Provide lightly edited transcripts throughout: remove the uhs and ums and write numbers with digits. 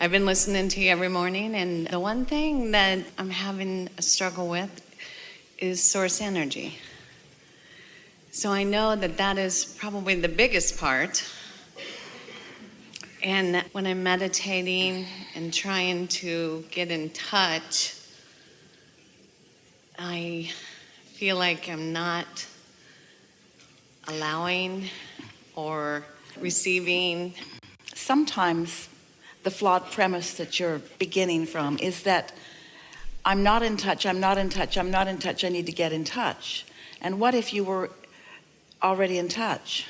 I've been listening to you every morning, and the one thing that I'm having a struggle with is source energy. So I know that that is probably the biggest part. And when I'm meditating and trying to get in touch, I feel like I'm not allowing or receiving. Sometimes the flawed premise that you're beginning from is that I'm not in touch, I'm not in touch, I'm not in touch, I need to get in touch. And what if you were already in touch?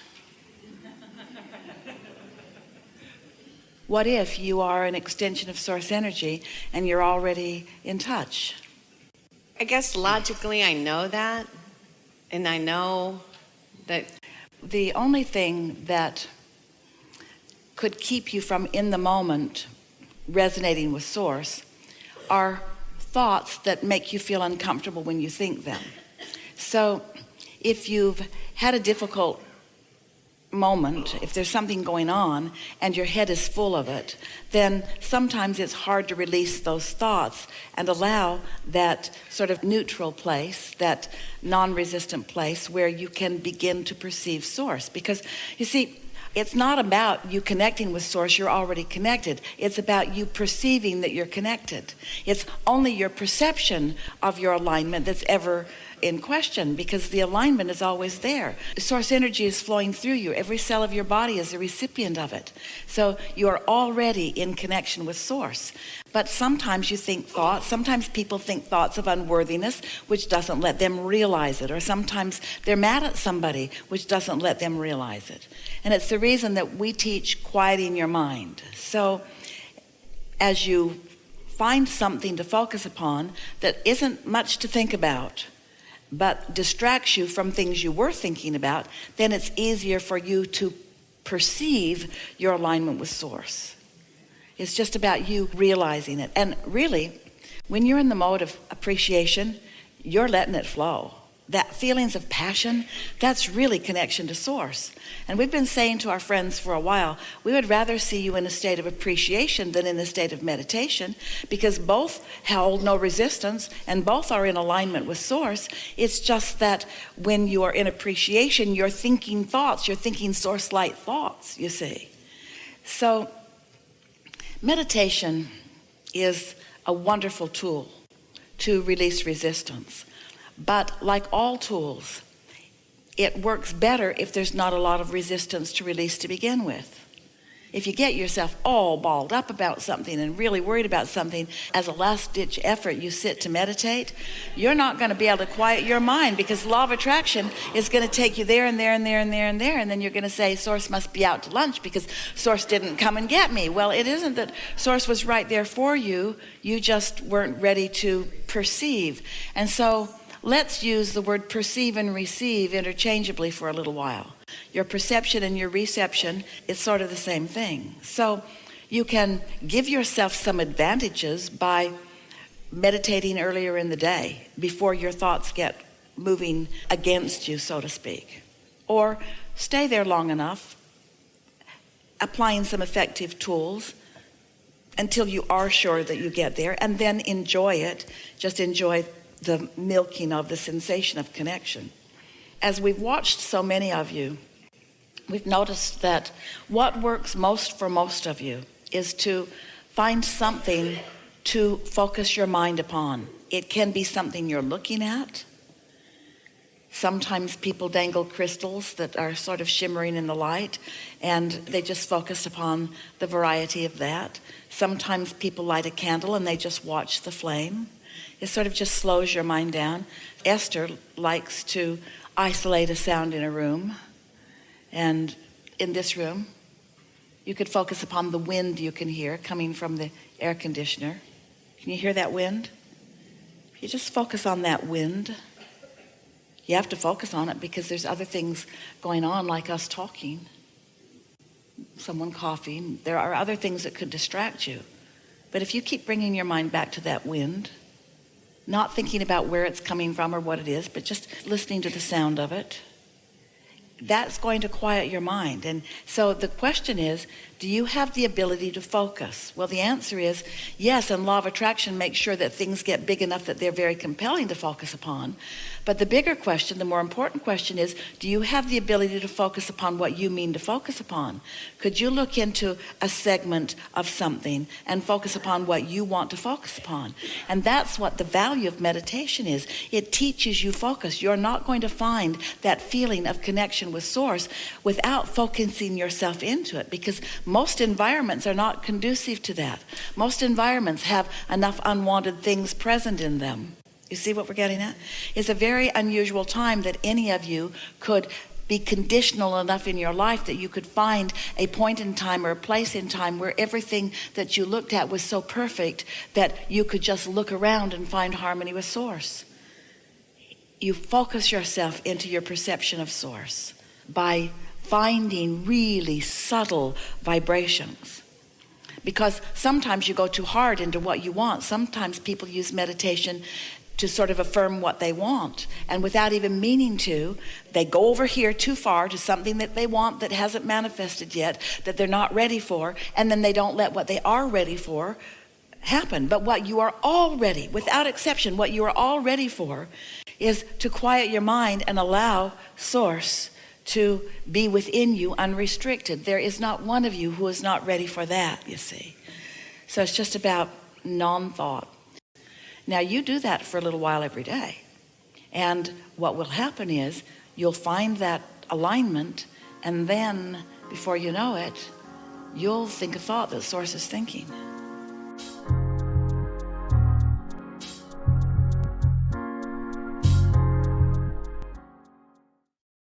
What if you are an extension of source energy and you're already in touch? I guess logically I know that, and I know that the only thing that could keep you from in the moment resonating with source are thoughts that make you feel uncomfortable when you think them. So if you've had a difficult moment, if there's something going on and your head is full of it, then sometimes it's hard to release those thoughts and allow that sort of neutral place, that non-resistant place where you can begin to perceive source. Because you see, it's not about you connecting with source, you're already connected. It's about you perceiving that you're connected. It's only your perception of your alignment that's ever in question, because the alignment is always there. Source energy is flowing through you. Every cell of your body is a recipient of it. So you are already in connection with source. But sometimes you think thoughts, sometimes people think thoughts of unworthiness, which doesn't let them realize it. Or sometimes they're mad at somebody, which doesn't let them realize it. And it's the reason that we teach quieting your mind. So as you find something to focus upon that isn't much to think about, but distracts you from things you were thinking about, then it's easier for you to perceive your alignment with source. It's just about you realizing it. And really, when you're in the mode of appreciation, you're letting it flow. That feelings of passion, that's really connection to source. And we've been saying to our friends for a while, we would rather see you in a state of appreciation than in a state of meditation, because both hold no resistance and both are in alignment with source. It's just that when you are in appreciation, you're thinking thoughts, you're thinking source-light thoughts, you see. So meditation is a wonderful tool to release resistance. But like all tools, it works better if there's not a lot of resistance to release to begin with. If you get yourself all balled up about something and really worried about something, as a last-ditch effort you sit to meditate, you're not going to be able to quiet your mind, because law of attraction is going to take you there and there and there and there and there, and then you're going to say, source must be out to lunch because source didn't come and get me. Well, it isn't that source was right there for you. You just weren't ready to perceive. And so let's use the word perceive and receive interchangeably for a little while. Your perception and your reception is sort of the same thing. So you can give yourself some advantages by meditating earlier in the day before your thoughts get moving against you, so to speak. Or stay there long enough, applying some effective tools until you are sure that you get there, and then enjoy it. Just enjoy the milking of the sensation of connection. As we've watched so many of you, we've noticed that what works most for most of you is to find something to focus your mind upon. It can be something you're looking at. Sometimes people dangle crystals that are sort of shimmering in the light, and they just focus upon the variety of that. Sometimes people light a candle and they just watch the flame. It sort of just slows your mind down. Esther likes to isolate a sound in a room. And in this room, you could focus upon the wind you can hear coming from the air conditioner. Can you hear that wind? You just focus on that wind. You have to focus on it because there's other things going on, like us talking, someone coughing. There are other things that could distract you. But if you keep bringing your mind back to that wind, not thinking about where it's coming from or what it is, but just listening to the sound of it, that's going to quiet your mind. And so the question is, do you have the ability to focus? Well, the answer is yes, and law of attraction makes sure that things get big enough that they're very compelling to focus upon. But the bigger question, the more important question is, do you have the ability to focus upon what you mean to focus upon? Could you look into a segment of something and focus upon what you want to focus upon? And that's what the value of meditation is. It teaches you focus. You're not going to find that feeling of connection with Source without focusing yourself into it, because most environments are not conducive to that. Most environments have enough unwanted things present in them. You see what we're getting at? It's a very unusual time that any of you could be conditional enough in your life that you could find a point in time or a place in time where everything that you looked at was so perfect that you could just look around and find harmony with Source. You focus yourself into your perception of Source by finding really subtle vibrations. Because sometimes you go too hard into what you want. Sometimes people use meditation to sort of affirm what they want, and without even meaning to, they go over here too far to something that they want that hasn't manifested yet, that they're not ready for, and then they don't let what they are ready for happen. But what you are already, without exception, what you are all ready for is to quiet your mind and allow Source to be within you unrestricted. There is not one of you who is not ready for that, you see. So it's just about non-thought. Now you do that for a little while every day, and what will happen is you'll find that alignment, and then before you know it, you'll think a thought that Source is thinking.